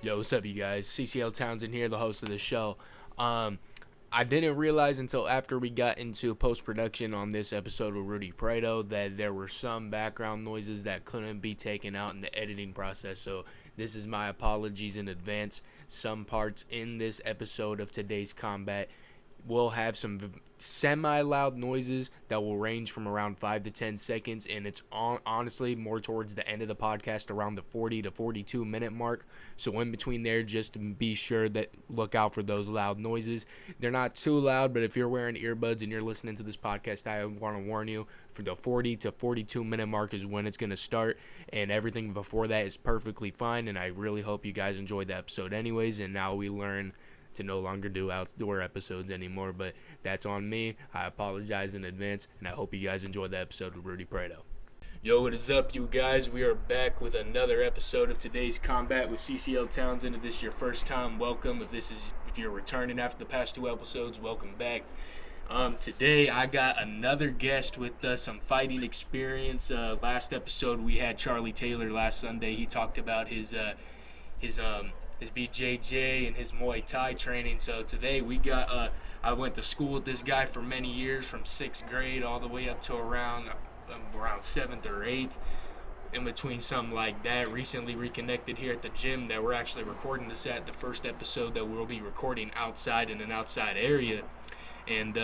Yo, what's up, you guys? CCL Townsend here, the host of the show. I didn't realize until after we got into post-production on this episode with Rudy Prado that there were some background noises that couldn't be taken out in the editing process, so this is my apologies in advance. Some parts in this episode of today's combat will have some semi-loud noises that will range from around 5 to 10 seconds, and it's honestly more towards the end of the podcast, around the 40 to 42 minute mark. So in between there, just be sure that look out for those loud noises. They're not too loud, but if you're wearing earbuds and you're listening to this podcast, I want to warn you, for the 40 to 42 minute mark is when it's going to start, and everything before that is perfectly fine. And I really hope you guys enjoyed the episode anyways, and now we learn to no longer do outdoor episodes anymore, but that's on me. I apologize in advance, and I hope you guys enjoyed the episode with Rudy Prado. Yo, what is up, you guys? We are back with another episode of today's combat with CCL Townsend. If this is your first time, welcome. If you're returning after the past two episodes, welcome back. Today I got another guest with some fighting experience. Last episode we had Charlie Taylor last Sunday. He talked about his BJJ and his Muay Thai training. So today we got, I went to school with this guy for many years, from 6th grade all the way up to around 7th or 8th, in between something like that. Recently reconnected here at the gym that we're actually recording this at, the first episode that we'll be recording outside in an outside area. And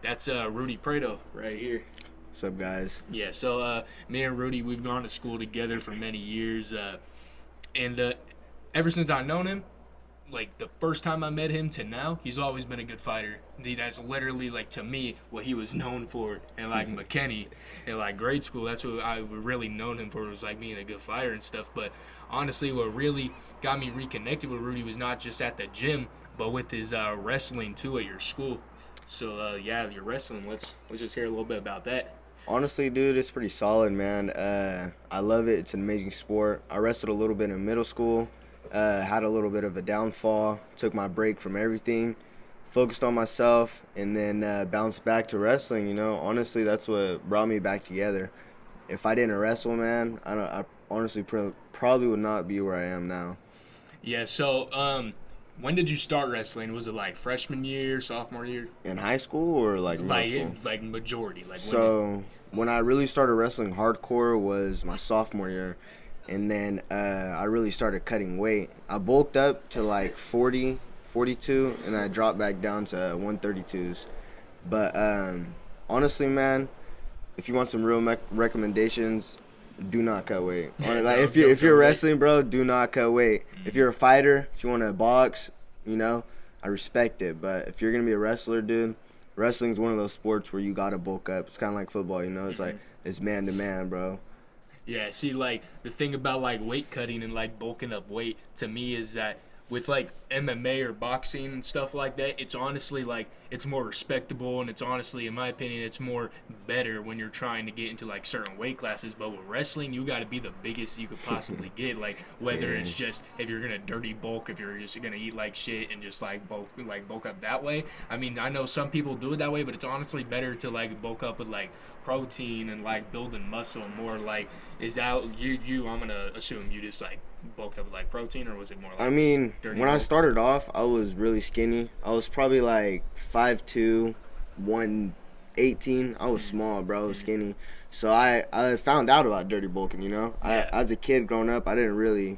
that's Rudy Prado right here. What's up, guys? Yeah, so me and Rudy, we've gone to school together for many years, and ever since I've known him, like the first time I met him to now, he's always been a good fighter. That's literally, like, to me, what he was known for. And like McKinney in like grade school, that's what I really known him for, was like being a good fighter and stuff. But honestly, what really got me reconnected with Rudy was not just at the gym, but with his wrestling too at your school. So yeah, your wrestling. Let's just hear a little bit about that. Honestly, dude, it's pretty solid, man. I love it. It's an amazing sport. I wrestled a little bit in middle school. Had a little bit of a downfall, took my break from everything, focused on myself, and then bounced back to wrestling. You know, honestly, that's what brought me back together. If I didn't wrestle, man, I honestly probably would not be where I am now. Yeah, so when did you start wrestling? Was it like freshman year, sophomore year? In high school or like middle school? Like majority. Like when I really started wrestling hardcore was my sophomore year. And then I really started cutting weight. I bulked up to like 40, 42, and I dropped back down to 132s. But honestly, man, if you want some real recommendations, do not cut weight. Like, if you're wrestling, bro, do not cut weight. If you're a fighter, if you want to box, you know, I respect it. But if you're going to be a wrestler, dude, wrestling's one of those sports where you got to bulk up. It's kind of like football, you know? It's like, it's man to man, bro. Yeah, see, like, the thing about, like, weight cutting and, like, bulking up weight, to me, is that with, like, MMA or boxing and stuff like that, it's honestly, like, it's more respectable, and it's honestly, in my opinion, it's more better when you're trying to get into, like, certain weight classes. But with wrestling, you got to be the biggest you could possibly get, like, whether it's just, if you're going to dirty bulk, if you're just going to eat like shit and just, like, bulk up that way. I mean, I know some people do it that way, but it's honestly better to, like, bulk up with, like, protein and, like, building muscle more. Like, is that you I'm going to assume you just, like, bulked up with, like, protein, or was it more like, I mean, dirty when bulk? I started off, I was really skinny. I was probably like 5'2", 118. I was small, bro. I was skinny. So I found out about dirty bulking, you know? Yeah. As a kid growing up, I didn't really,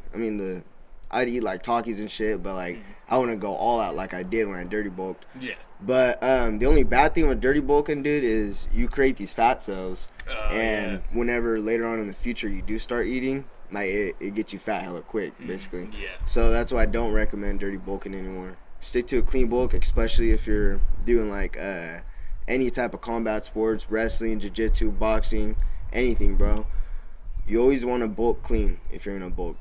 I'd eat like Takis and shit, but like I wouldn't go all out like I did when I dirty bulked. Yeah. But the only bad thing with dirty bulking, dude, is you create these fat cells. And whenever later on in the future you do start eating, like it gets you fat hella quick, basically. Yeah. So that's why I don't recommend dirty bulking anymore. Stick to a clean bulk, especially if you're doing like any type of combat sports, wrestling, jiu-jitsu, boxing, anything, bro. You always want to bulk clean if you're in a bulk.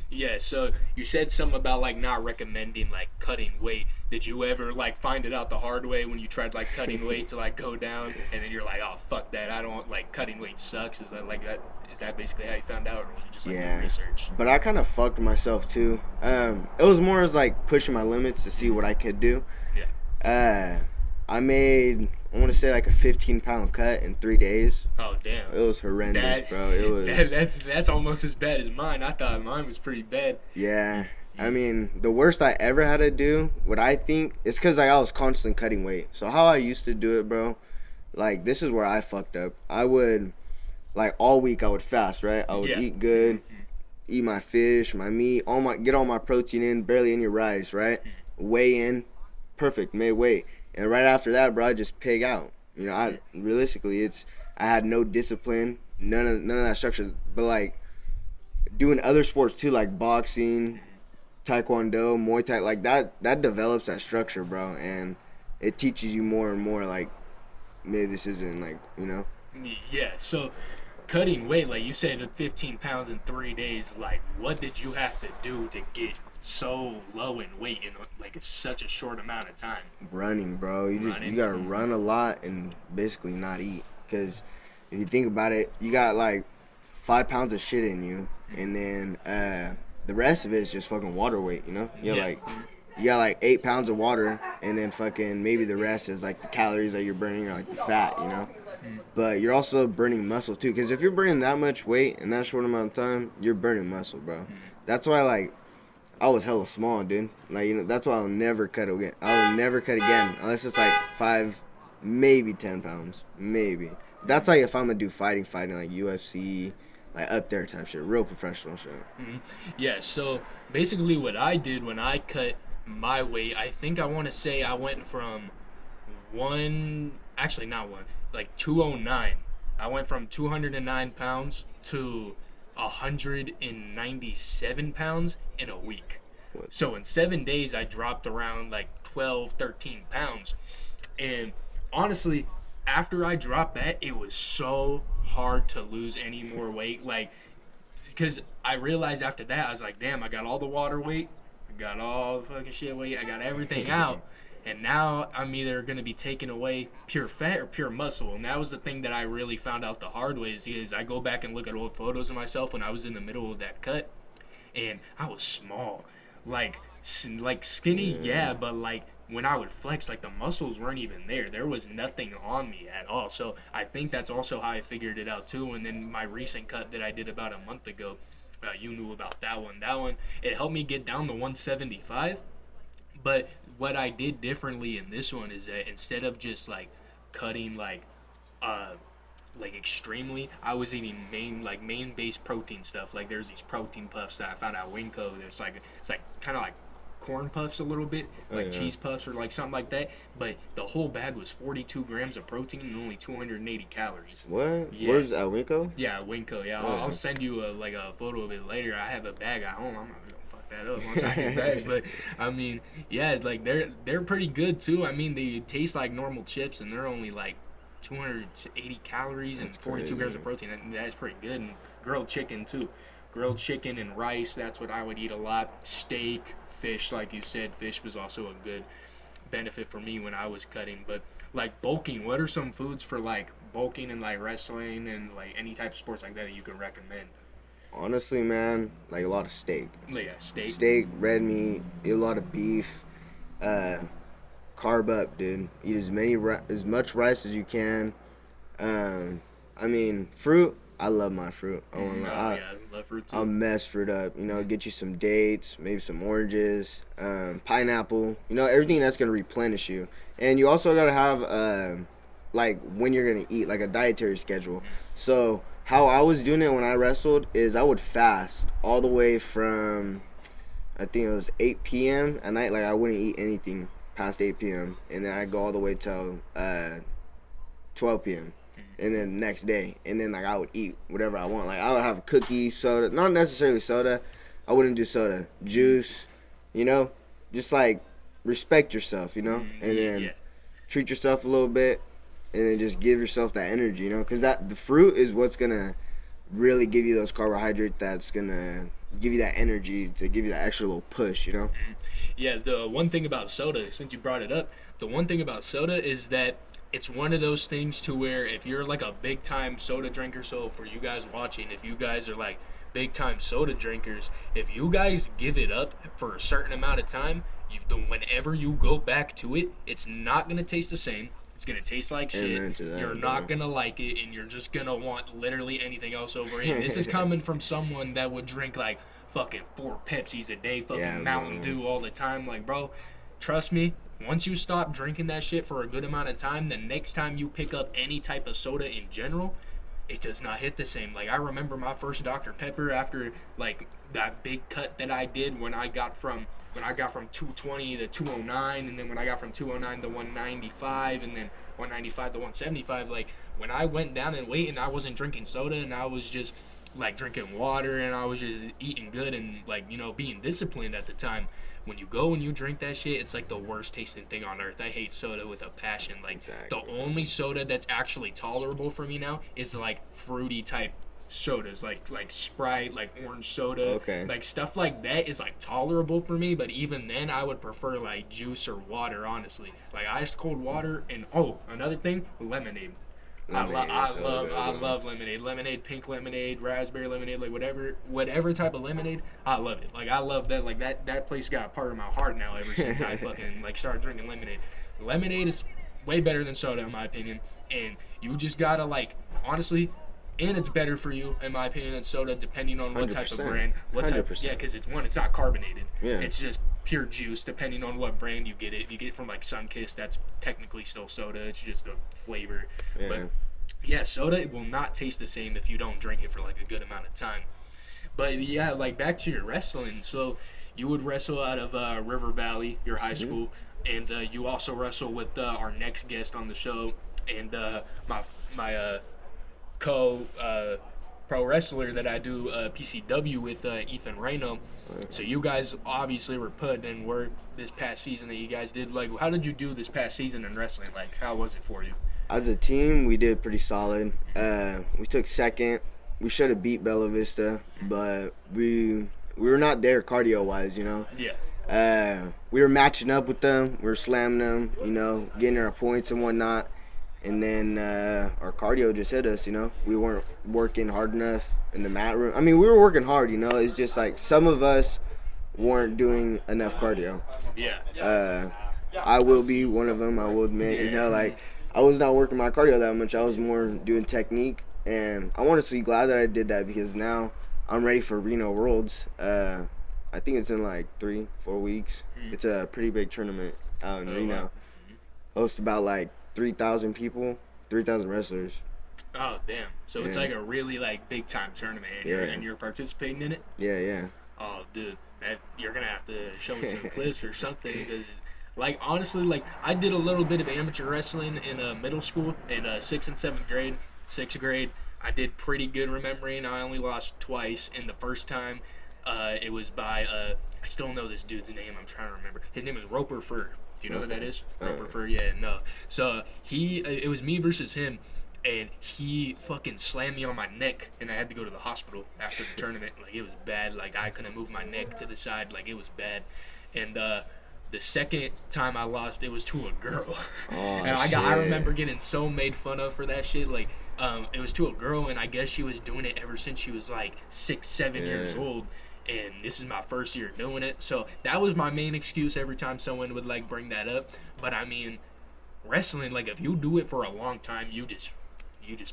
Yeah, so you said something about, like, not recommending, like, cutting weight. Did you ever, like, find it out the hard way when you tried, like, cutting weight to, like, go down, and then you're like, oh, fuck that, I don't, like, cutting weight sucks? Is that, like, that? Is that basically how you found out, or was you just, like, doing research? But I kind of fucked myself, too. It was more as, like, pushing my limits to see what I could do. Yeah. I made, I want to say, like a 15-pound cut in 3 days. Oh, damn. It was horrendous, bro. It was. That's almost as bad as mine. I thought mine was pretty bad. Yeah. I mean, the worst I ever had to do, what I think, is because like, I was constantly cutting weight. So how I used to do it, bro, like this is where I fucked up. I would, like all week I would fast, right? I would eat good, eat my fish, my meat, get all my protein in, barely any rice, right? Weigh in, perfect, made weight. And right after that, bro, I just pig out. You know, I realistically, I had no discipline, none of that structure. But like doing other sports too, like boxing, taekwondo, Muay Thai, like that develops that structure, bro, and it teaches you more and more. Like maybe this isn't like, you know. Yeah. So cutting weight, like you said, 15 pounds in 3 days. Like, what did you have to do to get so low in weight in like it's such a short amount of time? Running, bro. You gotta run a lot and basically not eat. Because if you think about it, you got like 5 pounds of shit in you, and then the rest of it is just fucking water weight. You know, you got like 8 pounds of water, and then fucking maybe the rest is like the calories that you're burning or like the fat. You know. But you're also burning muscle too, because if you're burning that much weight in that short amount of time, you're burning muscle, bro. That's why, like, I was hella small, dude. Like, you know, that's why I'll never cut again. I will never cut again unless it's like 5, maybe 10 pounds, maybe. That's like if I'm gonna do fighting like UFC, like up there type shit, real professional shit. Yeah. So basically, what I did when I cut my weight, I think I want to say I went from like 209. I went from 209 pounds to 197 pounds in a week. So in 7 days, I dropped around like 12, 13 pounds. And honestly, after I dropped that, it was so hard to lose any more weight. Like, because I realized after that, I was like, damn, I got all the water weight, I got all the fucking shit weight, I got everything out. And now I'm either going to be taking away pure fat or pure muscle. And that was the thing that I really found out the hard way is I go back and look at old photos of myself when I was in the middle of that cut. And I was small. Like skinny, yeah, but like when I would flex, like the muscles weren't even there. There was nothing on me at all. So I think that's also how I figured it out too. And then my recent cut that I did about a month ago, you knew about that one. That one, it helped me get down to 175. But what I did differently in this one is that instead of just like cutting like extremely, I was eating main based protein stuff. Like there's these protein puffs that I found at Winco. It's like kind of like corn puffs a little bit, like cheese puffs or like something like that. But the whole bag was 42 grams of protein and only 280 calories. What? Yeah. Where's at Winco? Yeah, Winco. Yeah, I'll send you a photo of it later. I have a bag at home. I'm not gonna fuck that up once I get back. But I mean, yeah, like they're pretty good too. I mean, they taste like normal chips and they're only like 280 calories and 42 grams of protein. And that's pretty good. And grilled chicken too. Grilled chicken and rice, that's what I would eat a lot. Steak, fish, like you said, fish was also a good benefit for me when I was cutting. But like bulking, what are some foods for like bulking and like wrestling and like any type of sports like that you can recommend? Honestly, man, like a lot of steak. Yeah, steak. Steak, red meat, eat a lot of beef. Carb up, dude. Eat as much rice as you can. I mean, fruit. I love my fruit. I love fruit too. I'll mess fruit up. You know, get you some dates, maybe some oranges, pineapple. You know, everything that's gonna replenish you. And you also gotta have like when you're gonna eat, like a dietary schedule. So how I was doing it when I wrestled is I would fast all the way from I think it was 8 p.m. at night. Like I wouldn't eat anything past 8 p.m. and then I'd go all the way till 12 p.m. and then next day, and then like I would eat whatever I want. Like I would have a cookie, soda, not necessarily soda. I wouldn't do soda, juice, you know, just like respect yourself, you know, and then treat yourself a little bit, and then just give yourself that energy, you know, because the fruit is what's gonna really give you those carbohydrates. That's gonna give you that energy to give you that extra little push, you know. Yeah, the one thing about soda, since you brought it up, the one thing about soda is that it's one of those things to where if you're like a big time soda drinker, so for you guys watching, if you guys are like big time soda drinkers, if you guys give it up for a certain amount of time, whenever you go back to it, it's not going to taste the same. It's going to taste like shit. You're not going to like it, and you're just going to want literally anything else over it. And this is coming from someone that would drink like fucking 4 Pepsis a day, fucking Yeah, Mountain bro. Dew all the time. Like, bro, trust me, once you stop drinking that shit for a good amount of time, the next time you pick up any type of soda in general, it does not hit the same. Like, I remember my first Dr. Pepper after, like, that big cut that I did when I got from 220 to 209, and then when I got from 209 to 195, and then 195 to 175, like, when I went down in weight and I wasn't drinking soda and I was just, like, drinking water and I was just eating good and, like, you know, being disciplined at the time, when you go and you drink that shit, it's like the worst tasting thing on earth. I hate soda with a passion. Like, Exactly. the only soda that's actually tolerable for me now is, like, fruity type sodas, like Sprite, like orange soda, Okay. like stuff like that is like tolerable for me. But even then, I would prefer like juice or water, honestly, like ice cold water. And oh, another thing, lemonade. Lemonade is so good, I bro. love lemonade, pink lemonade, raspberry lemonade, like whatever type of lemonade, I love it. Like, I love that. Like, that place got a part of my heart now ever since I fucking like started drinking lemonade. Lemonade is way better than soda in my opinion, and you just gotta, like, honestly. And it's better for you, in my opinion, than soda, depending on what type of 100%. brand. What type? 100%. Yeah, because it's not carbonated. Yeah. It's just pure juice, depending on what brand you get it. If you get it from like Sunkist, that's technically still soda. It's just a flavor. Yeah. But yeah, soda will not taste the same if you don't drink it for like a good amount of time. But yeah, like, back to your wrestling. So you would wrestle out of River Valley, your high school, and you also wrestle with our next guest on the show, and my co pro wrestler that I do PCW with, Ethan Reno. So you guys obviously were put in work this past season that you guys did. Like, how did you do this past season in wrestling? Like, how was it for you? As a team, we did pretty solid. We took second. We should have beat Bella Vista, but we were not there cardio wise, you know. Yeah. We were matching up with them. We were slamming them, you know, getting our points and whatnot. And then our cardio just hit us, you know. We weren't working hard enough in the mat room. I mean, we were working hard, you know. It's just like some of us weren't doing enough cardio. Yeah. I will be one of them, I will admit. You know, like, I was not working my cardio that much. I was more doing technique. And I'm honestly glad that I did that because now I'm ready for Reno Worlds. I think it's in like 3-4 weeks. It's a pretty big tournament out in Reno. Wow. Host about like 3,000 people, 3,000 wrestlers. Oh, damn. So it's like a really, like, big time tournament, and you're participating in it? Yeah. Oh, dude, you're gonna have to show me some clips or something, because, like, honestly, like, I did a little bit of amateur wrestling in middle school in 6th and 7th grade. 6th grade, I did pretty good remembering. I only lost twice, and the first time, it was by I still know this dude's name. I'm trying to remember. His name is Roper Fur. Do you know who that is? Roper Fur? Yeah, no. So it was me versus him, and he fucking slammed me on my neck, and I had to go to the hospital after the tournament. Like, it was bad. Like, I couldn't move my neck to the side. Like, it was bad. And the second time I lost, it was to a girl. Oh, And I shit. remember getting so made fun of for that shit. Like, it was to a girl, and I guess she was doing it ever since she was like 6-7 years old. And this is my first year doing it. So that was my main excuse every time someone would, like, bring that up. But I mean, wrestling, like, if you do it for a long time, you just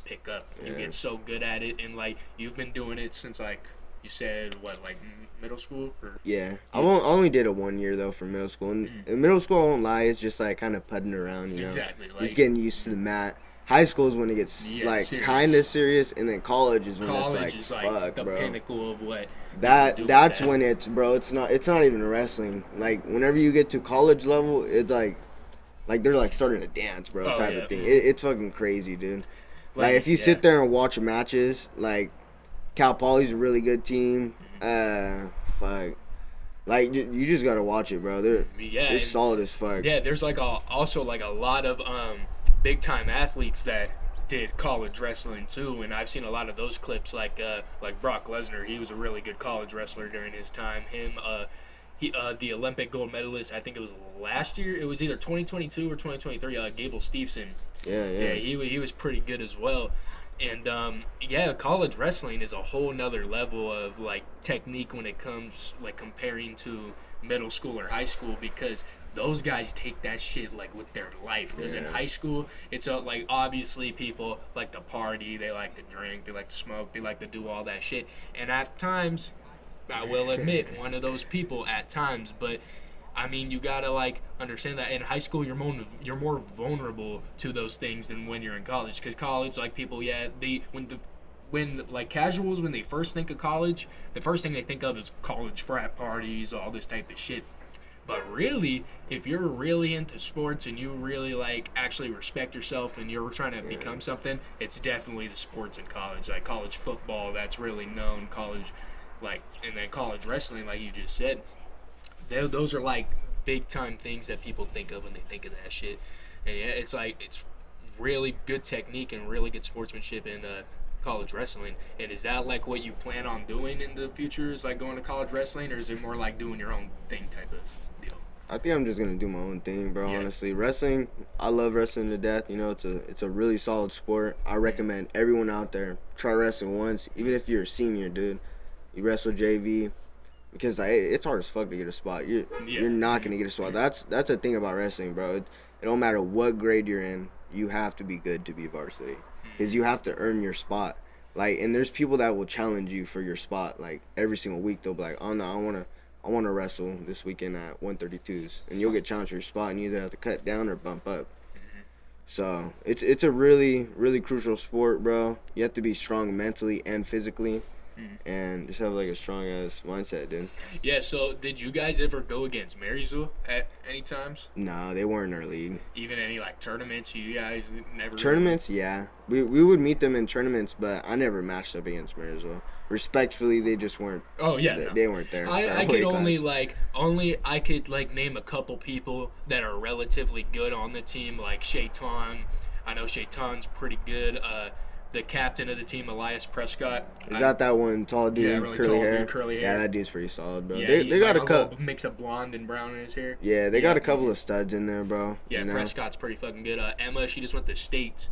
pick up. You get so good at it, and, like, you've been doing it since, like, you said, what, like, middle school? Or? Yeah. I only did it 1 year, though, for middle school. And in middle school, I won't lie, it's just, like, kind of putting around, you know. Exactly. Like, Just getting used to the mat. High school is when it gets, like, serious. kind of serious, and then college is when college it's is, like, like, fuck, the bro. pinnacle of what That's you do with that. when it's, bro, it's not even wrestling. Like, whenever you get to college level, it's like they're like starting to dance, bro, type of thing. It's fucking crazy, dude. Like, if you sit there and watch matches, like, Cal Poly's a really good team. Fuck. Like, you just gotta watch it, bro. They're solid as fuck. Yeah, there's like also like a lot of big time athletes that did college wrestling too, and I've seen a lot of those clips. Like Brock Lesnar, he was a really good college wrestler during his time. Him, the Olympic gold medalist, I think it was last year. It was either 2022 or 2023. Gable Steveson. Yeah. He was pretty good as well. And college wrestling is a whole nother level of like technique when it comes like comparing to middle school or high school, because those guys take that shit like with their life. Because in high school, it's like obviously people like to party, they like to drink, they like to smoke, they like to do all that shit. And at times, I will admit, one of those people at times, but I mean, you gotta like understand that in high school you're more vulnerable to those things than when you're in college. Because college, like people, yeah, when like casuals when they first think of college, the first thing they think of is college frat parties, all this type of shit. But really, if you're really into sports and you really like actually respect yourself and you're trying to become something, it's definitely the sports in college. Like college football, that's really known. College, like, and then college wrestling, like you just said. Those are like big time things that people think of when they think of that shit. And yeah, it's like it's really good technique and really good sportsmanship in college wrestling. And is that like what you plan on doing in the future? Is like going to college wrestling, or is it more like doing your own thing type of deal? I think I'm just gonna do my own thing, bro. Yeah. Honestly, wrestling, I love wrestling to death. You know, it's a really solid sport. I recommend everyone out there try wrestling once, even if you're a senior, dude. You wrestle JV, because it's hard as fuck to get a spot. You're not gonna get a spot. That's the thing about wrestling, bro. It don't matter what grade you're in, you have to be good to be varsity, because you have to earn your spot. Like, and there's people that will challenge you for your spot. Like every single week, they'll be like, "Oh no, I wanna wrestle this weekend at 132s," and you'll get challenged for your spot, and you either have to cut down or bump up. So it's a really, really crucial sport, bro. You have to be strong mentally and physically. And just have like a strong ass mindset, dude. Yeah, so did you guys ever go against Marysville at any times? No, they weren't in our league. Even any like tournaments? You guys never Tournaments, yeah. We would meet them in tournaments, but I never matched up against Marysville. Respectfully, they just weren't. Oh yeah, they weren't there. I could I could name a couple people that are relatively good on the team, like Shaitan. I know Shaitan's pretty good. The captain of the team, Elias Prescott. Is that one tall dude, yeah, really curly tall hair? dude, curly hair. Yeah, that dude's pretty solid, bro. Yeah, they got a couple mix of blonde and brown in his hair. Yeah, they got a couple of studs in there, bro. Yeah, you know? Prescott's pretty fucking good. Emma, she just went to state.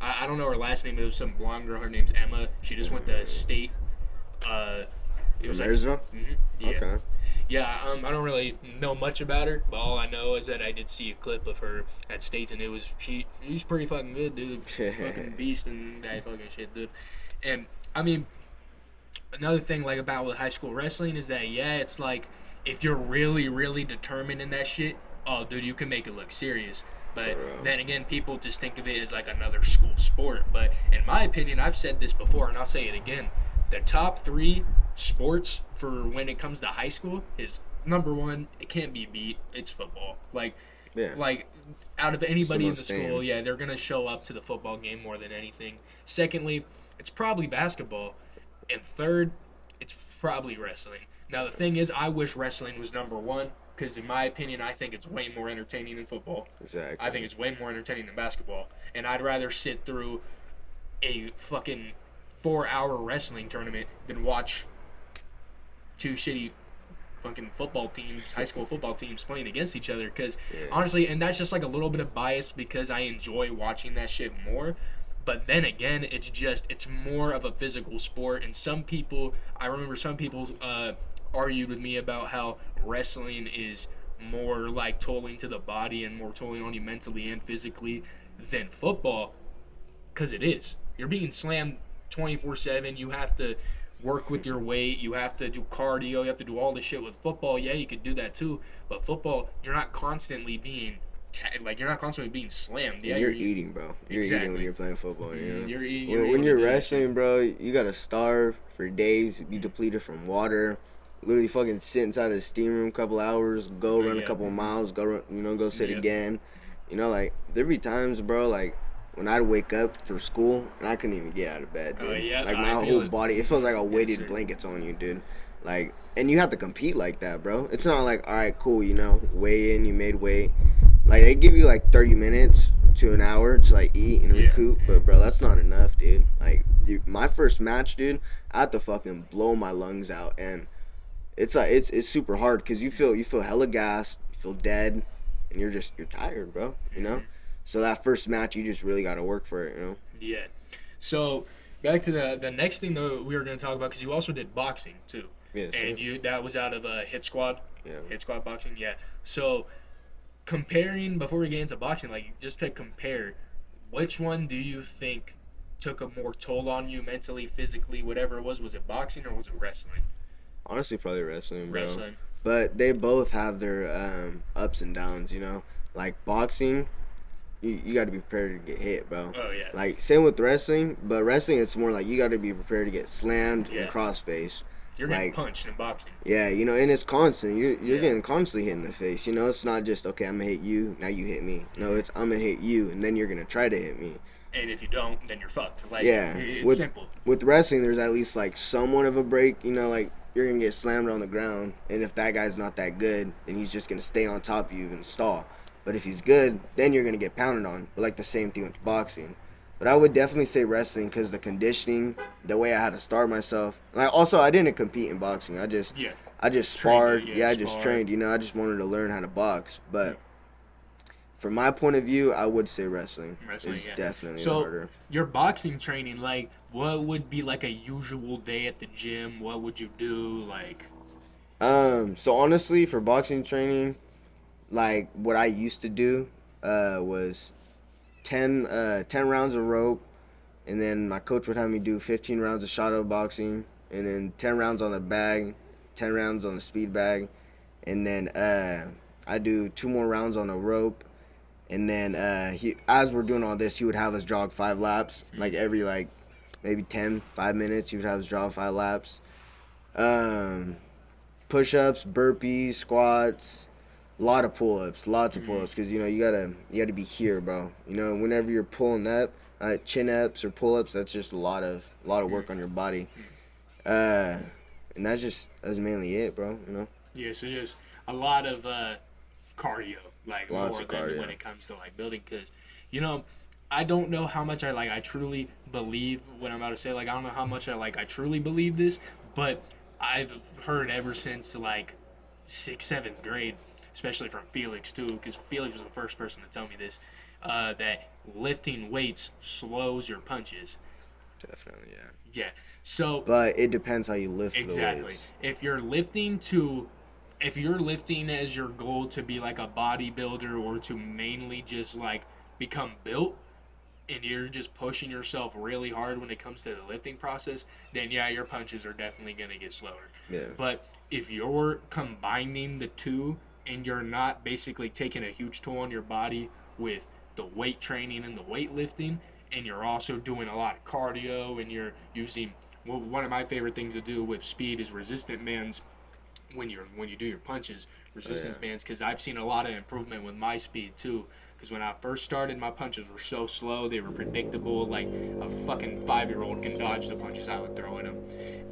I don't know her last name. It was some blonde girl. Her name's Emma. She just went to state. It was Marysville? Yeah. Okay. Yeah, I don't really know much about her, but all I know is that I did see a clip of her at States, and it was she's pretty fucking good, dude. Fucking beast and that fucking shit, dude. And I mean, another thing like about with high school wrestling is that it's like if you're really, really determined in that shit, oh, dude, you can make it look serious. But then again, people just think of it as like another school sport. But in my opinion, I've said this before, and I'll say it again. The top 3 sports for when it comes to high school is number 1. It can't be beat. It's football. Like out of anybody in the school, they're gonna show up to the football game more than anything. Secondly, it's probably basketball, and third, it's probably wrestling. Now the thing is, I wish wrestling was number 1 because in my opinion, I think it's way more entertaining than football. Exactly. I think it's way more entertaining than basketball, and I'd rather sit through a fucking 4-hour wrestling tournament than watch 2 shitty fucking football teams, high school football teams playing against each other. Because honestly, and that's just like a little bit of bias because I enjoy watching that shit more. But then again, it's more of a physical sport. And I remember some people argued with me about how wrestling is more like tolling to the body and more tolling on you mentally and physically than football. Because it is. You're being slammed 24/7. You have to work with your weight. You have to do cardio. You have to do all this shit. With football, you could do that too. But football, you're not constantly being slammed. Yeah, you're eating, bro. You're eating when you're playing football. You know? You're eating. When you're wrestling, bro, you gotta starve for days. Be depleted from water. Literally, fucking sit inside the steam room a couple hours. Go run a couple of miles. Go sit again. You know, like there be times, bro, like. When I'd wake up for school and I couldn't even get out of bed, dude. Like my whole body, it feels like a weighted blanket's on you, dude. Like, and you have to compete like that, bro. It's not like, all right, cool, weigh in, you made weight. Like they give you like 30 minutes to an hour to like eat and recoup, but bro, that's not enough, dude. Like my first match, dude, I had to fucking blow my lungs out, and it's like it's super hard because you feel hella gassed, you feel dead, and you're tired, bro. You know. So that first match, you just really got to work for it, Yeah. So back to the next thing that we were going to talk about, because you also did boxing too. Yeah. And that was out of Hit Squad. Yeah. Hit Squad boxing. Yeah. So comparing, before we get into boxing, like just to compare, which one do you think took a more toll on you mentally, physically, whatever it was? Was it boxing or was it wrestling? Honestly, probably wrestling, bro. Wrestling. But they both have their ups and downs, you know? Like boxing, you got to be prepared to get hit, bro. Oh, yeah. Like, same with wrestling, but wrestling, it's more like you got to be prepared to get slammed and cross-faced. You're like, getting punched in boxing. Yeah, you know, and it's constant. You're getting constantly hit in the face. You know, it's not just, okay, I'm going to hit you, now you hit me. No, it's I'm going to hit you, and then you're going to try to hit me. And if you don't, then you're fucked. Like, yeah. It's simple. With wrestling, there's at least, like, somewhat of a break. You know, like, you're going to get slammed on the ground, and if that guy's not that good, then he's just going to stay on top of you and stall. But if he's good, then you're going to get pounded on. But, like, the same thing with boxing. But I would definitely say wrestling because the conditioning, the way I had to start myself. Like, also, I didn't compete in boxing. I just sparred. I just trained. You know, I just wanted to learn how to box. But from my point of view, I would say wrestling is definitely harder. So your boxing training, like, what would be like a usual day at the gym? What would you do? Like, so honestly, for boxing training, like what I used to do was 10 rounds of rope, and then my coach would have me do 15 rounds of shadow boxing, and then 10 rounds on the bag, 10 rounds on the speed bag, and then I do 2 more rounds on the rope, and then as we're doing all this, he would have us jog 5 laps, like every maybe 5 minutes, he would have us jog 5 laps. Push-ups, burpees, squats, lots of pull-ups, because you gotta be here, bro. You know, whenever you're pulling up, chin-ups or pull-ups, that's just a lot of work on your body, and that's mainly it, bro. You know. Yeah, so there's a lot of cardio, like lots more of cardio than when it comes to like building, because I don't know how much I truly believe what I'm about to say. Like, I don't know how much I truly believe this, but I've heard ever since like 6th, 7th grade, especially from Felix too, because Felix was the first person to tell me this, that lifting weights slows your punches. Definitely, yeah. Yeah. So. But it depends how you lift exactly. the weights. If you're lifting as your goal to be like a bodybuilder or to mainly just like become built, and you're just pushing yourself really hard when it comes to the lifting process, then yeah, your punches are definitely going to get slower. Yeah. But if you're combining the two and you're not basically taking a huge toll on your body with the weight training and the weightlifting, and you're also doing a lot of cardio, and you're using, well, one of my favorite things to do with speed is resistant bands when you do your punches, resistance bands, because I've seen a lot of improvement with my speed too. Because when I first started, my punches were so slow, they were predictable, like a fucking 5-year-old can dodge the punches I would throw at him.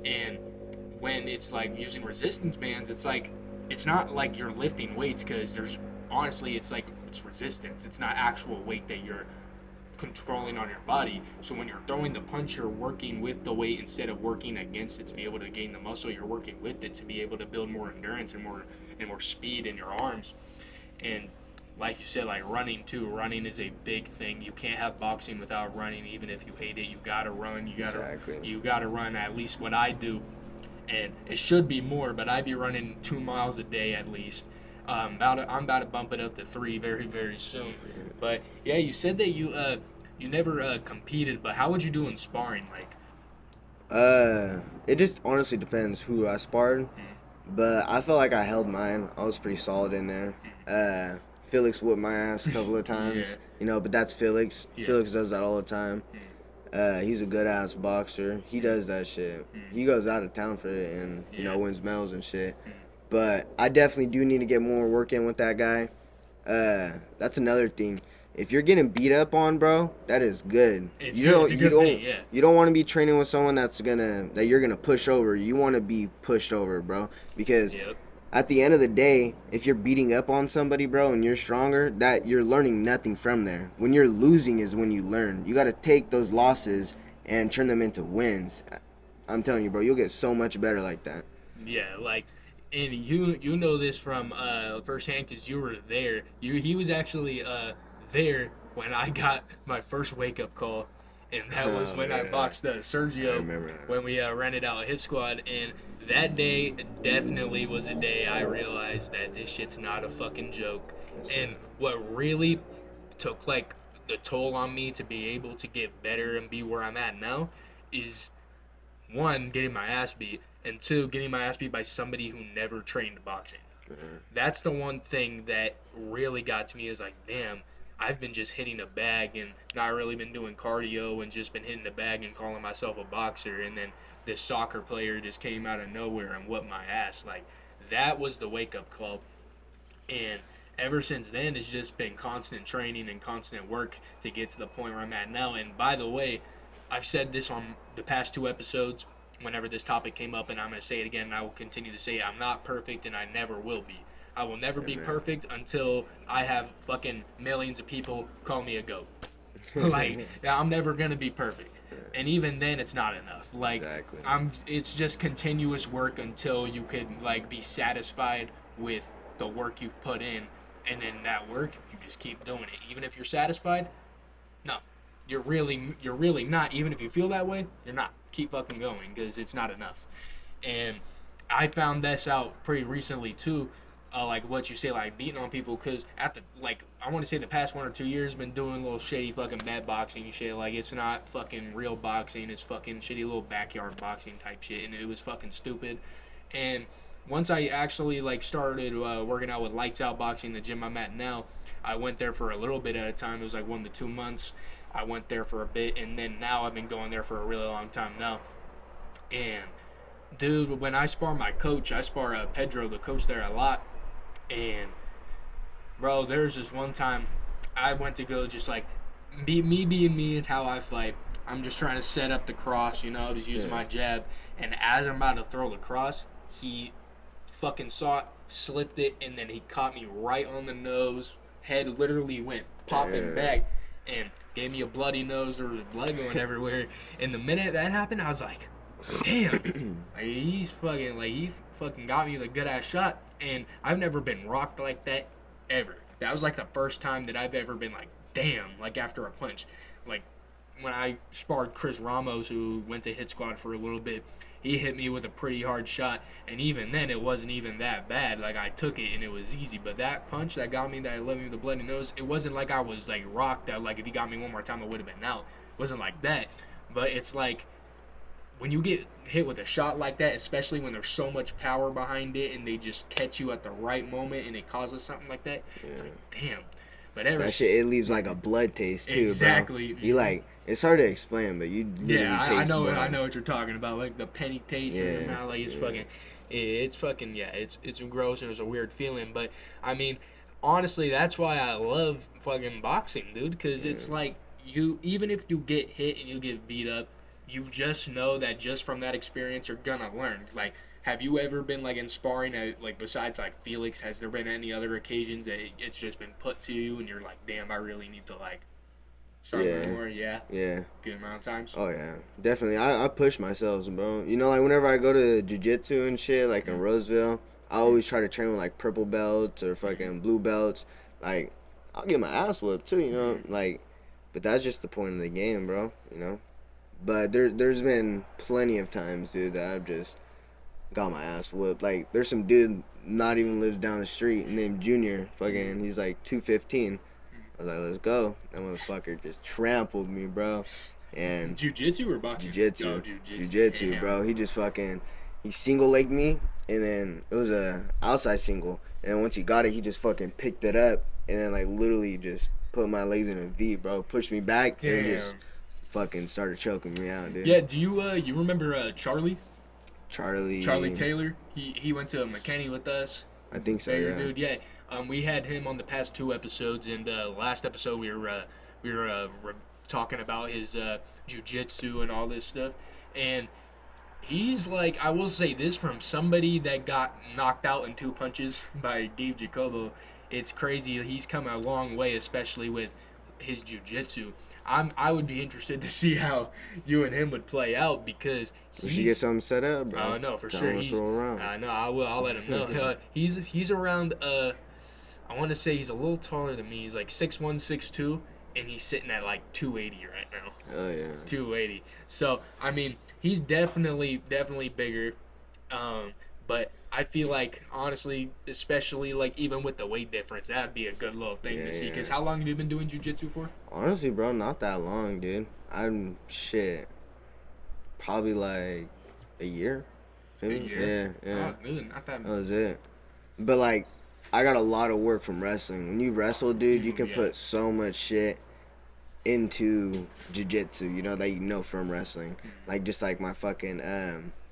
And when it's like using resistance bands, it's like, it's not like you're lifting weights, because it's resistance. It's not actual weight that you're controlling on your body. So when you're throwing the punch, you're working with the weight instead of working against it to be able to gain the muscle. You're working with it to be able to build more endurance and more speed in your arms. And like you said, like running too. Running is a big thing. You can't have boxing without running, even if you hate it. You gotta run. You gotta run. At least what I do, and it should be more, but I be running 2 miles a day at least. I'm about to bump it up to 3 very, very soon. But yeah, you said that you never competed, but how would you do in sparring? Like, it just honestly depends who I sparred. But I felt like I held mine. I was pretty solid in there. Felix whooped my ass a couple of times, but that's Felix. Yeah. Felix does that all the time. He's a good ass boxer. He does that shit. He goes out of town for it and wins medals and shit. But I definitely do need to get more work in with that guy. That's another thing. If you're getting beat up on, bro, that is good. It's a good thing, yeah. You don't want to be training with someone that you're gonna push over. You want to be pushed over, bro, because at the end of the day, if you're beating up on somebody, bro, and you're stronger, that you're learning nothing from there. When you're losing is when you learn. You got to take those losses and turn them into wins. I'm telling you, bro, you'll get so much better like that. Yeah, like, and you know this from firsthand because you were there. He was actually there when I got my first wake-up call, and that was when I boxed Sergio when we rented out his squad. And that day definitely was a day I realized that this shit's not a fucking joke. And what really took like the toll on me to be able to get better and be where I'm at now is, one, getting my ass beat, and two, getting my ass beat by somebody who never trained boxing. That's the one thing that really got to me is like, damn, I've been just hitting a bag and not really been doing cardio and just been hitting the bag and calling myself a boxer, and then this soccer player just came out of nowhere and whooped my ass. Like, that was the wake-up call. And ever since then, it's just been constant training and constant work to get to the point where I'm at now. And by the way, I've said this on the past 2 episodes whenever this topic came up, and I'm going to say it again, and I will continue to say it. I'm not perfect, and I never will be. I will never be perfect until I have fucking millions of people call me a GOAT. Like, I'm never going to be perfect. And even then, it's not enough. Like, it's just continuous work until you could, like, be satisfied with the work you've put in, and then that work, you just keep doing it. Even if you're satisfied, no. You're really not. Even if you feel that way, you're not. Keep fucking going, because it's not enough. And I found this out pretty recently, too. Like what you say, like beating on people, because I want to say the past 1 or 2 years, been doing a little shady fucking bad boxing and shit. Like, it's not fucking real boxing, it's fucking shitty little backyard boxing type shit, and it was fucking stupid. And once I actually like started working out with Lights Out Boxing, the gym I'm at now, I went there for a little bit at a time. It was like 1 to 2 months. I went there for a bit, and then now I've been going there for a really long time now. And dude, when I spar my coach, I spar Pedro, the coach there, a lot. And bro, there's this one time I went to go just like being me and how I fight. I'm just trying to set up the cross, just using my jab. And as I'm about to throw the cross, he fucking saw it, slipped it, and then he caught me right on the nose. Head literally went popping back and gave me a bloody nose. There was blood going everywhere. And the minute that happened, I was like, damn, like, he fucking got me with a good ass shot. And I've never been rocked like that ever. That was like the first time that I've ever been like, damn, like after a punch. Like when I sparred Chris Ramos, who went to Hit Squad for a little bit, he hit me with a pretty hard shot, and even then it wasn't even that bad. Like, I took it and it was easy. But that punch that got me, that left me with a bloody nose, it wasn't like I was like rocked that like if he got me one more time, it would have been out. It wasn't like that. But it's like, when you get hit with a shot like that, especially when there's so much power behind it and they just catch you at the right moment and it causes something like that, it's like, damn. But that shit, it leaves like a blood taste too, exactly. Bro. You like, it's hard to explain, but you literally taste blood. I know what you're talking about, like the penny taste in your mouth, like it's gross and it's a weird feeling. But I mean, honestly, that's why I love fucking boxing, dude, because it's like, even if you get hit and you get beat up, you just know that just from that experience you're gonna learn. Like, have you ever been like in sparring at, like, besides like Felix, has there been any other occasions that it's just been put to you and you're like, damn, I really need to like start more? Yeah Good amount of times. Oh yeah, definitely. I push myself, bro. Like whenever I go to jiu-jitsu and shit, like in Roseville, I always try to train with like purple belts or fucking blue belts. Like, I'll get my ass whooped too, like, but that's just the point of the game, bro. But there's been plenty of times, dude, that I've just got my ass whooped. Like, there's some dude not even lives down the street named Junior. Fucking, he's like 215. I was like, let's go. That motherfucker just trampled me, bro. And jiu-jitsu or boxing? Jiu-jitsu, bro. He just fucking, he single-legged me, and then it was a outside single. And then once he got it, he just fucking picked it up, and then like literally just put my legs in a V, bro. Pushed me back, and just fucking started choking me out, dude. Yeah, do you remember Charlie Charlie Taylor? He went to McKinney with us. I think so, yeah. Dude, yeah. We had him on the past 2 episodes, and last episode we were talking about his jiu-jitsu and all this stuff. And he's like, I will say this from somebody that got knocked out in 2 punches by Gabe Jacobo. It's crazy. He's come a long way, especially with his jiu-jitsu. I would be interested to see how you and him would play out, because we should get something set up, bro. Oh no, for sure. No, I will. I'll let him know. He's around. I want to say he's a little taller than me. He's like 6'1", 6'2", and he's sitting at like 280 right now. Oh yeah. 280. So I mean, he's definitely bigger. But I feel like, honestly, especially like even with the weight difference, that'd be a good little thing to see. Because how long have you been doing jiu-jitsu for? Honestly, bro, not that long, dude. Probably like a year. A year? Yeah. Oh, good. Not that. That was it. But like, I got a lot of work from wrestling. When you wrestle, dude, you can Yeah. put so much shit into jiu-jitsu, you know, that you know from wrestling. Like just like my fucking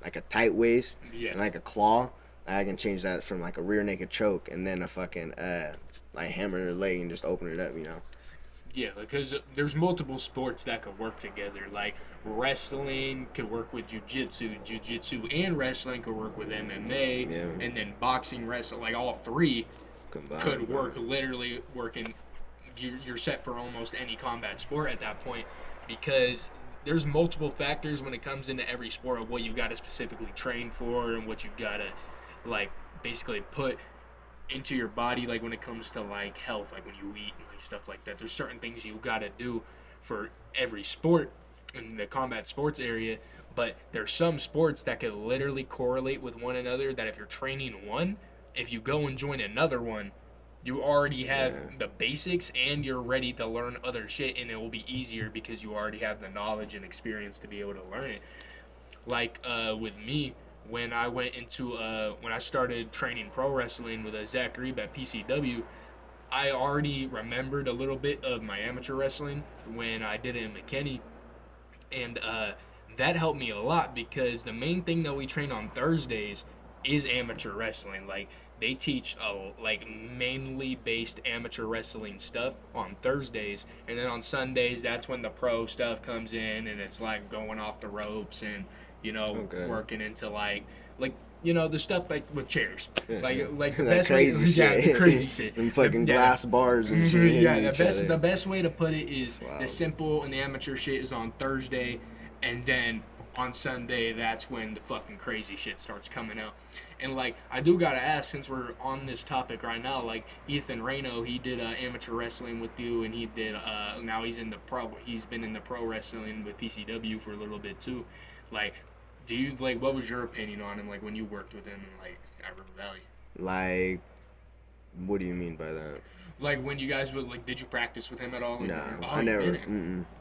like a tight waist Yeah. and like a claw. I can change that from like a rear naked choke and then a fucking like hammer the leg and just open it up, you know. Yeah, because there's multiple sports that could work together. Like wrestling could work with jiu-jitsu and wrestling could work with MMA, Yeah. and then boxing, wrestling, like all three Combined, could bro. work. Literally working, you're set for almost any combat sport at that point, because there's multiple factors when it comes into every sport of what you got to specifically train for and what you got to like basically put into your body, like when it comes to like health, like when you eat and like stuff like that. There's certain things you gotta do for every sport in the combat sports area, but there's some sports that could literally correlate with one another, that if you're training one, if you go and join another one, you already have the basics and you're ready to learn other shit, and it will be easier because you already have the knowledge and experience to be able to learn it. Like with me, when I went into when I started training pro wrestling with Zach Reeb at PCW, I already remembered a little bit of my amateur wrestling when I did it in McKinney, and that helped me a lot because the main thing that we train on Thursdays is amateur wrestling. Like they teach like mainly based amateur wrestling stuff on Thursdays, and then on Sundays that's when the pro stuff comes in, and it's like going off the ropes and working into like the stuff like with chairs, like the best way, the crazy shit, and fucking glass bars and shit. Yeah, the best way to put it is the simple and the amateur shit is on Thursday, and then on Sunday that's when the fucking crazy shit starts coming out. And like I do gotta ask, since we're on this topic right now, like Ethan Reno, he did amateur wrestling with you, and he did now he's been in the pro wrestling with PCW for a little bit too. Like, do you like, what was your opinion on him, like when you worked with him like at River Valley? Like, what do you mean by that? Like when you guys would did you practice with him at all? No, I never.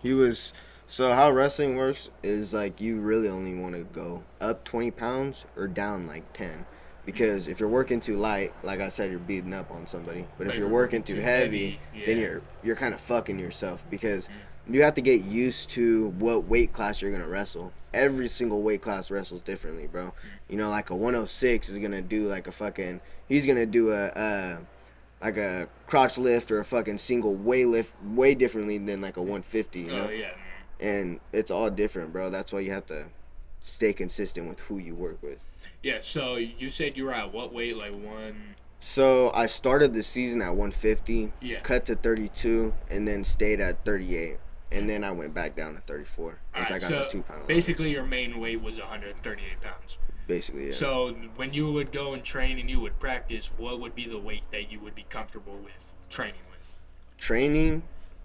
He was. So how wrestling works is like you really only want to go up 20 pounds or down like 10. Because if you're working too light, like I said, you're beating up on somebody. But if you're working too heavy, then you're kind of fucking yourself, because you have to get used to what weight class you're gonna wrestle. Every single weight class wrestles differently, bro. You know, like a 106 is gonna do like a fucking. He's gonna do like a crotch lift or a fucking single weight lift way differently than like a 150. You know? Oh yeah. And it's all different, bro. That's why you have to stay consistent with who you work with. Yeah, so you said you were at what weight, like one? So I started the season at 150, cut to 32, and then stayed at 38. And then I went back down to 34 once I got the 2 pound. Basically, your main weight was 138 pounds. Basically, yeah. So when you would go and train and you would practice, what would be the weight that you would be comfortable with training with? Training,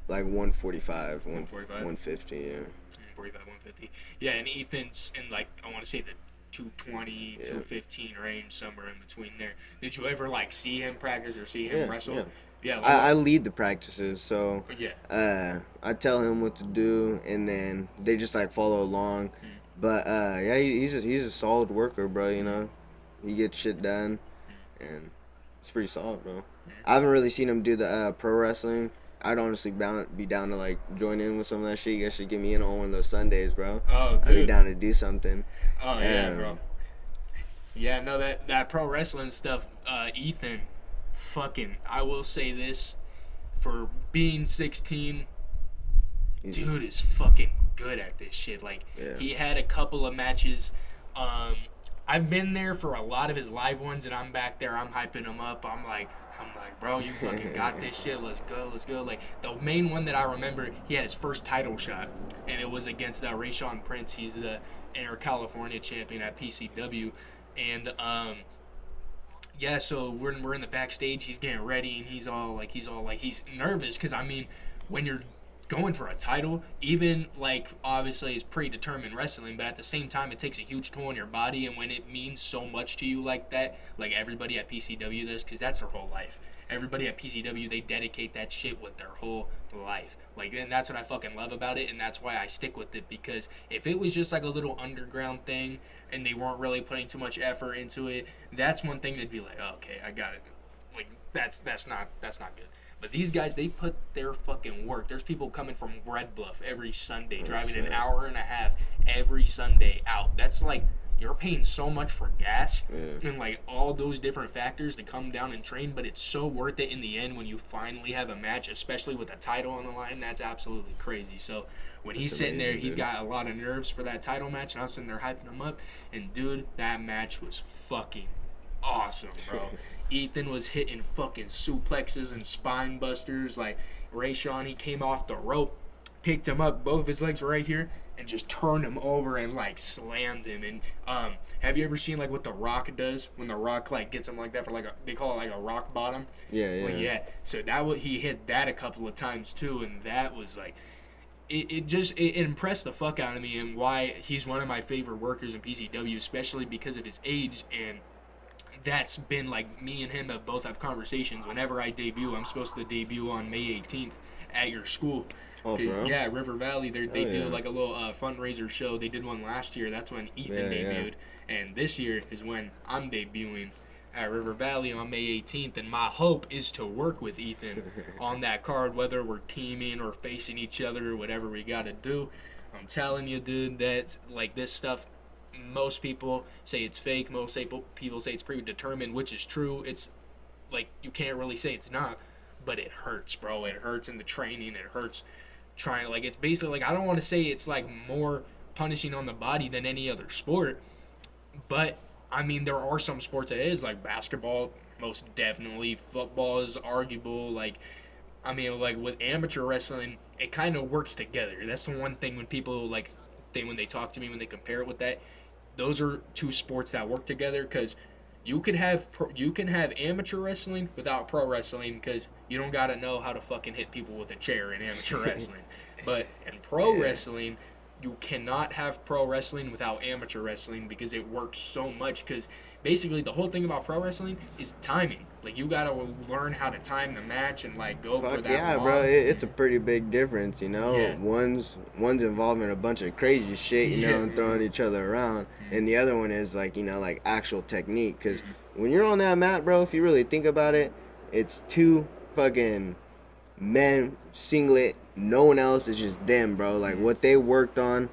like 145, 145? 150, yeah. 145, 150. Yeah, and Ethan's in like, I want to say the 220, 215 range, somewhere in between there. Did you ever like see him practice or see him wrestle? Yeah. I lead the practices, so I tell him what to do, and then they just like follow along. But he's a solid worker, bro. You know, he gets shit done, and it's pretty solid, bro. I haven't really seen him do the pro wrestling. I'd honestly be down to like join in with some of that shit. You guys should get me in on one of those Sundays, bro. Oh, dude. I'd be down to do something. Oh yeah, bro. Yeah, no, that pro wrestling stuff, Ethan, fucking, I will say this, for being 16, dude is fucking good at this shit. Like, he had a couple of matches. I've been there for a lot of his live ones, and I'm back there, I'm hyping him up. I'm like, bro, you fucking got this shit. Let's go. Like, the main one that I remember, he had his first title shot, and it was against Rayshawn Prince. He's the Inter California champion at PCW, and so we're in the backstage. He's getting ready, and he's all like he's nervous, because I mean, when you're going for a title, even like obviously is predetermined wrestling, but at the same time it takes a huge toll on your body, and when it means so much to you like that, like everybody at PCW does, because that's their whole life. Everybody at PCW, they dedicate that shit with their whole life. Like, and that's what I fucking love about it, and that's why I stick with it, because if it was just like a little underground thing and they weren't really putting too much effort into it, that's one thing to be like, oh, okay, I got it. Like, that's not good. But these guys, they put their fucking work. There's people coming from Red Bluff every Sunday, driving an hour and a half every Sunday out. That's like, you're paying so much for gas and like all those different factors to come down and train, but it's so worth it in the end when you finally have a match, especially with a title on the line. That's absolutely crazy. So when he's sitting there, he's got a lot of nerves for that title match, and I'm sitting there hyping him up. And dude, that match was fucking awesome, bro. Ethan was hitting fucking suplexes and spine busters. Like, Rayshawn, he came off the rope, picked him up, both of his legs were right here, and just turned him over and, like, slammed him. And have you ever seen, like, what The Rock does when The Rock, like, gets him like that for, like, they call it, like, a rock bottom? Yeah. Like, yeah. So he hit that a couple of times, too, and that was, like, it impressed the fuck out of me, and why he's one of my favorite workers in PCW, especially because of his age. And that's been like, me and him both have conversations. Whenever I debut, I'm supposed to debut on May 18th at your school. Oh, for real? Yeah, River Valley. They do like a little fundraiser show. They did one last year. That's when Ethan debuted. And this year is when I'm debuting at River Valley on May 18th. And my hope is to work with Ethan on that card, whether we're teaming or facing each other or whatever we got to do. I'm telling you, dude, that like this stuff, most people say it's fake. Most people say it's predetermined, which is true. It's like, you can't really say it's not, but it hurts, bro. It hurts in the training. It hurts trying to, like, it's basically like, I don't want to say it's like more punishing on the body than any other sport, but I mean, there are some sports that is, like basketball, most definitely. Football is arguable. Like, I mean, like with amateur wrestling, it kind of works together. That's the one thing when people like, when they talk to me, when they compare it with that, those are two sports that work together, because you can have amateur wrestling without pro wrestling, because you don't gotta know how to fucking hit people with a chair in amateur wrestling. But in pro wrestling, you cannot have pro wrestling without amateur wrestling, because it works so much. Because basically the whole thing about pro wrestling is timing. Like, you gotta learn how to time the match and like go for that. Yeah, long. bro, it's a pretty big difference, you know. Yeah. One's involving a bunch of crazy shit, you know, and throwing each other around, and the other one is like, you know, like actual technique. Because when you're on that mat, bro, if you really think about it, it's two fucking men, singlet, no one else. Is just them, bro. Like, what they worked on,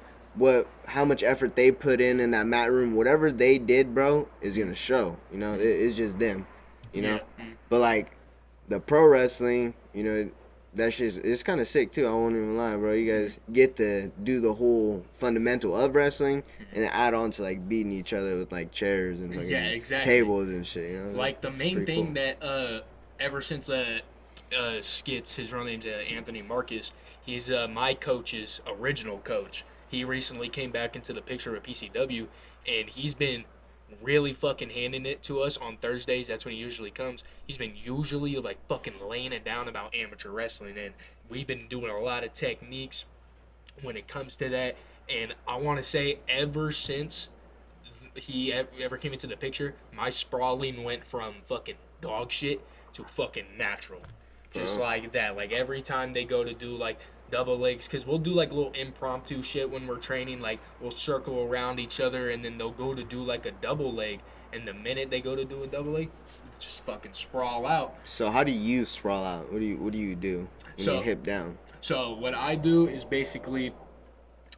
how much effort they put in that mat room, whatever they did, bro, is gonna show. You know, it's just them. You know, but like the pro wrestling, you know, that shit's, it's kind of sick too. I won't even lie, bro. You guys get to do the whole fundamental of wrestling and then add on to like beating each other with like chairs and tables and shit. You know, like the main thing cool. that ever since Skits, his real name's Anthony Marcus. He's my coach's original coach. He recently came back into the picture at PCW, and he's been really fucking handing it to us on Thursdays. That's when he usually comes. He's been usually like fucking laying it down about amateur wrestling, and we've been doing a lot of techniques when it comes to that. And I want to say, ever since he ever came into the picture, my sprawling went from fucking dog shit to fucking natural, just like that. Like, every time they go to do like double legs, because we'll do like little impromptu shit when we're training. Like, we'll circle around each other, and then they'll go to do like a double leg, and the minute they go to do a double leg, just fucking sprawl out. So how do you sprawl out? What do you do when you hip down? So what I do is basically,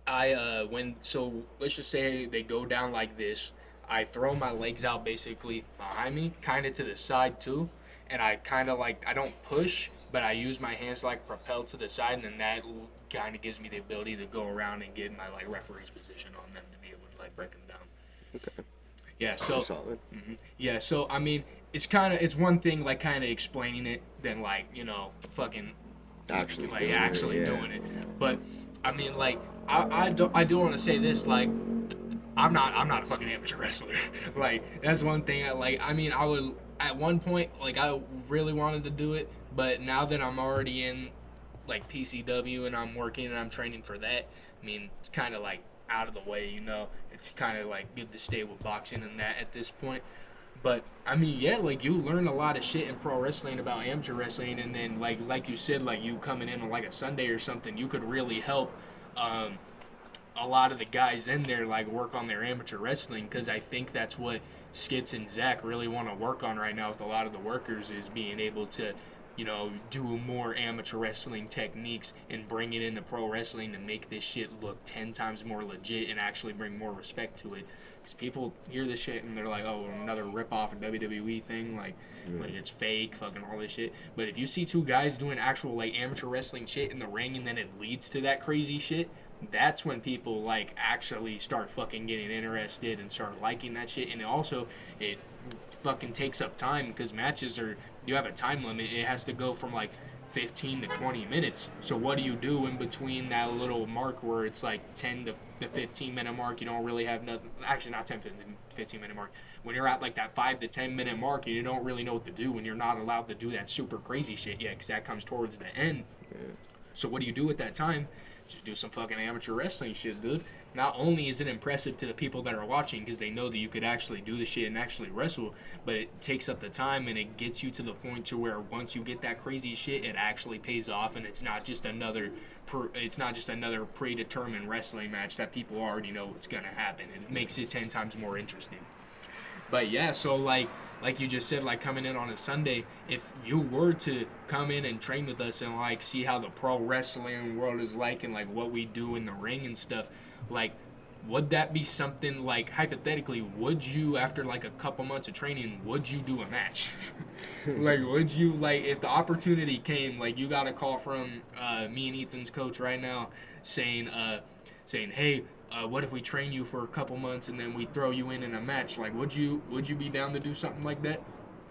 let's just say they go down like this, I throw my legs out basically behind me, kind of to the side too, and I kind of like, I don't push, but I use my hands to like propel to the side, and then that kind of gives me the ability to go around and get my like referee's position on them to be able to like break them down. Okay. Yeah. So. Solid. Yeah. So I mean, it's one thing like kind of explaining it than like, you know, fucking actually doing it. But I mean, like, I do want to say this, like, I'm not a fucking amateur wrestler. Like, that's one thing. I would, at one point, like, I really wanted to do it, but now that I'm already in like PCW and I'm working and I'm training for that, I mean, it's kind of like out of the way, you know. It's kind of like good to stay with boxing and that at this point. But I mean, yeah, like you learn a lot of shit in pro wrestling about amateur wrestling, and then like you said, like you coming in on like a Sunday or something, you could really help a lot of the guys in there like work on their amateur wrestling, because I think that's what Skits and Zach really want to work on right now with a lot of the workers, is being able to, you know, do more amateur wrestling techniques and bring it into pro wrestling to make this shit look 10 times more legit and actually bring more respect to it. Because people hear this shit and they're like, oh, another rip-off WWE thing, like it's fake, fucking all this shit. But if you see two guys doing actual like amateur wrestling shit in the ring and then it leads to that crazy shit, that's when people like actually start fucking getting interested and start liking that shit. And it fucking takes up time, because matches are, you have a time limit. It has to go from like 15 to 20 minutes. So what do you do in between that little mark where it's like 10 to the 15 minute mark? You don't really have nothing, actually not 10 to 15 minute mark. When you're at like that 5 to 10 minute mark, you don't really know what to do, and you're not allowed to do that super crazy shit yet, because that comes towards the end. So what do you do at that time? Just do some fucking amateur wrestling shit, dude. Not only is it impressive to the people that are watching, because they know that you could actually do the shit and actually wrestle, but it takes up the time and it gets you to the point to where once you get that crazy shit, it actually pays off, and it's not just another predetermined wrestling match that people already know what's gonna happen. It makes it 10 times more interesting. But yeah, so like you just said, like coming in on a Sunday, if you were to come in and train with us and like see how the pro wrestling world is like and like what we do in the ring and stuff, like would that be something, like hypothetically, would you, after like a couple months of training, would you do a match? Like would you, like if the opportunity came, like you got a call from me and Ethan's coach right now saying hey, what if we train you for a couple months and then we throw you in a match? Like, would you be down to do something like that?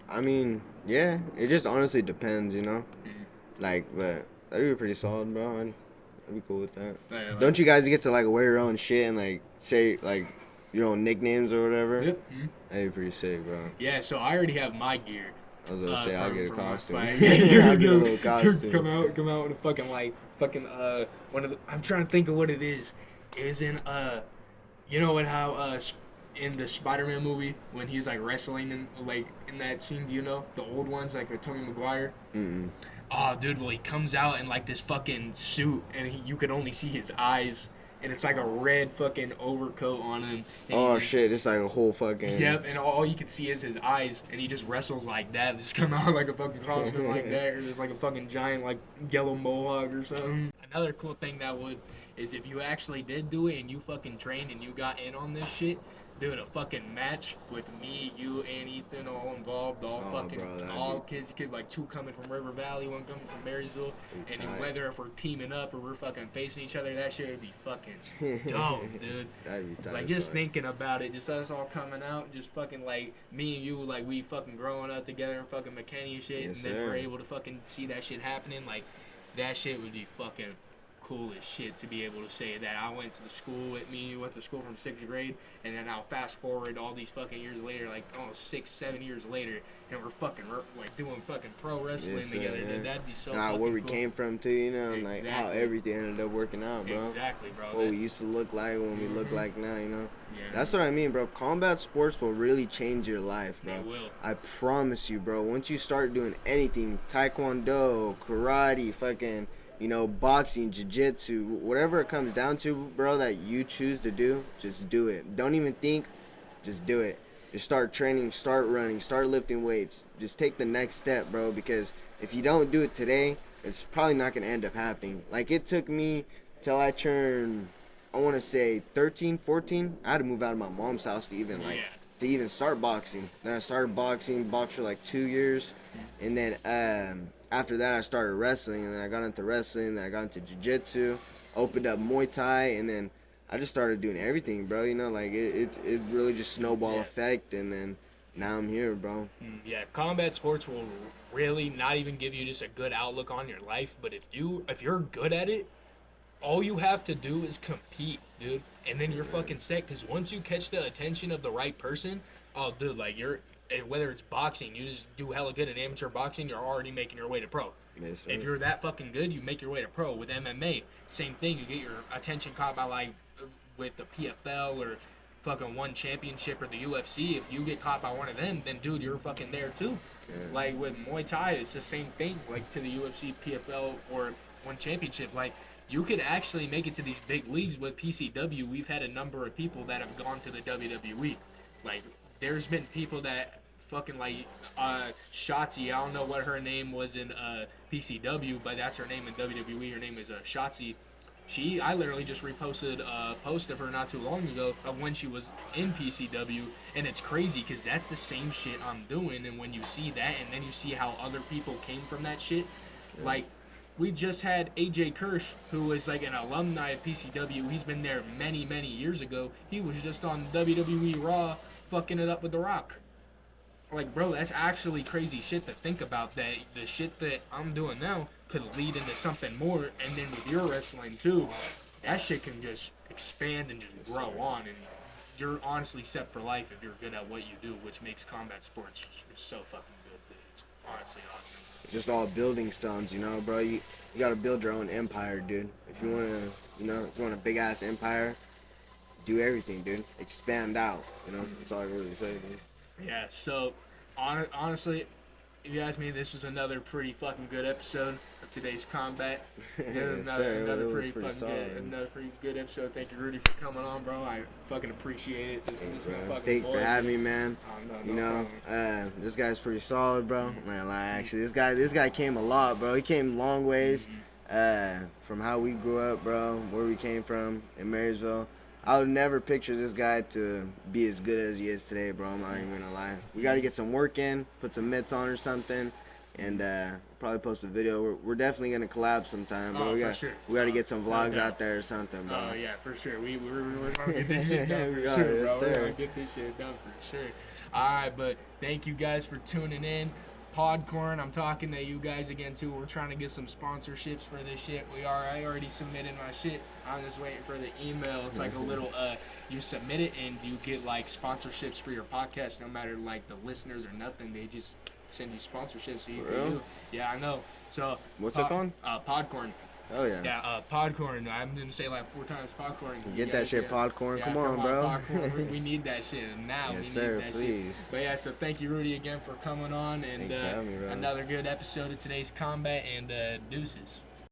I mean, yeah. It just honestly depends, you know. Like, but that'd be pretty solid, bro. I'd be cool with that. Yeah, like, don't you guys get to like wear your own shit and like say like your own nicknames or whatever? Yep. That'd be pretty sick, bro. Yeah. So I already have my gear. I was gonna say I'll get a costume. I'll get a little costume. Come out with a fucking one of the. I'm trying to think of what it is. It was in you know what, how in the Spider-Man movie when he's like wrestling in that scene, do you know the old ones like with Tobey Maguire? Oh, dude, well he comes out in like this fucking suit and you could only see his eyes. And it's like a red fucking overcoat on him. Oh shit, it's like a whole fucking... Yep, and all you can see is his eyes, and he just wrestles like that. Just come out like a fucking costume like that, or just like a fucking giant like yellow mohawk or something. Another cool thing that is if you actually did do it and you fucking trained and you got in on this shit, dude, a fucking match with me, you, and Ethan all involved, all kids, like 2 coming from River Valley, 1 coming from Marysville, and then whether if we're teaming up or we're fucking facing each other, that shit would be fucking dope, dude. That'd be tight. Like just thinking about it, just us all coming out, just fucking like me and you, like we fucking growing up together in fucking McKinney and shit, yes, and then sir. we're able to fucking see that shit happening, like that shit would be fucking cool as shit to be able to say that I went to the school with me, you went to school from 6th grade, and then I'll fast forward all these fucking years later, like almost 6-7 years later, and we're fucking like doing fucking pro wrestling together. Yeah. Dude, that'd be so fucking where we cool. came from too, you know, and like how everything ended up working out, bro. Exactly, bro. What we used to look like, when we look like now, you know. Yeah. That's what I mean, bro. Combat sports will really change your life, bro. They will. I promise you, bro. Once you start doing anything, taekwondo, karate, fucking, you know, boxing, jiu-jitsu, whatever it comes down to, bro, that you choose to do, just do it. Don't even think, just do it. Just start training, start running, start lifting weights. Just take the next step, bro, because if you don't do it today, it's probably not going to end up happening. Like, it took me till I turned, I want to say 13, 14. I had to move out of my mom's house to even, like, to even start boxing. Then I started boxing, boxed for like 2 years, and then after that I started wrestling, and then I got into wrestling, then I got into jiu-jitsu, opened up Muay Thai, and then I just started doing everything, bro. You know, like it really just snowball effect, and then now I'm here, bro. Yeah, combat sports will really not even give you just a good outlook on your life, but if you're good at it, all you have to do is compete, dude, and then you're fucking set. Because once you catch the attention of the right person, dude, like whether it's boxing, you just do hella good at amateur boxing, you're already making your way to pro. Yes, sir. If you're that fucking good, you make your way to pro. With MMA, same thing. You get your attention caught by like with the PFL or fucking one championship or the UFC. If you get caught by one of them, then dude, you're fucking there too. Yeah. Like with Muay Thai, it's the same thing. Like to the UFC, PFL, or one championship. Like you could actually make it to these big leagues with PCW. We've had a number of people that have gone to the WWE. Like there's been people that fucking like Shotzi. I don't know what her name was in PCW, but that's her name in WWE. Her name is Shotzi. I literally just reposted a post of her not too long ago of when she was in PCW, and it's crazy because that's the same shit I'm doing. And when you see that, and then you see how other people came from that shit, like we just had AJ Kirsch, who was like an alumni of PCW. He's been there many, many years ago. He was just on WWE Raw, fucking it up with The Rock. Like, bro, that's actually crazy shit to think about, that the shit that I'm doing now could lead into something more, and then with your wrestling too, that shit can just expand and just grow on, and you're honestly set for life if you're good at what you do, which makes combat sports so fucking good, dude. It's honestly awesome. Just all building stones, you know, bro. You gotta build your own empire, dude. If you wanna, you know, if you want a big ass empire, do everything, dude. Expand out, you know. That's all I really say, dude. Yeah, so honestly, if you ask me, this was another pretty fucking good episode of today's combat. Another pretty good episode. Thank you, Rudy, for coming on, bro. I fucking appreciate it. This my fucking Thanks boy, for having dude. me, man. No You know, problem. this guy's pretty solid, bro. I'm not gonna lie, actually, this guy came a lot, bro. He came long ways, from how we grew up, bro, where we came from in Marysville. I would never picture this guy to be as good as he is today, bro. I'm not even gonna lie. We gotta get some work in, put some mitts on or something, and probably post a video. We're definitely gonna collab sometime, bro. For sure. We gotta get some vlogs out there or something, bro. Oh yeah, for sure. We're gonna get this shit done for We are, sure, yes, bro. We're sir. gonna get this shit done for sure. All right, but thank you guys for tuning in. Podcorn, I'm talking to you guys again too. We're trying to get some sponsorships for this shit. I already submitted my shit. I'm just waiting for the email. It's like a little you submit it and you get like sponsorships for your podcast, no matter like the listeners or nothing. They just send you sponsorships so you For can real? do. Yeah, I know. So What's it called? Podcorn. Oh yeah. Yeah, Podcorn. I'm gonna say like 4 times Podcorn. Get that shit, Podcorn. Yeah, Come on, bro. Podcorn. We need that shit now. Yes, we sir, need that please. shit. But yeah, so thank you, Rudy, again for coming on, and Thank you for having me, bro. another good episode of today's combat, and deuces.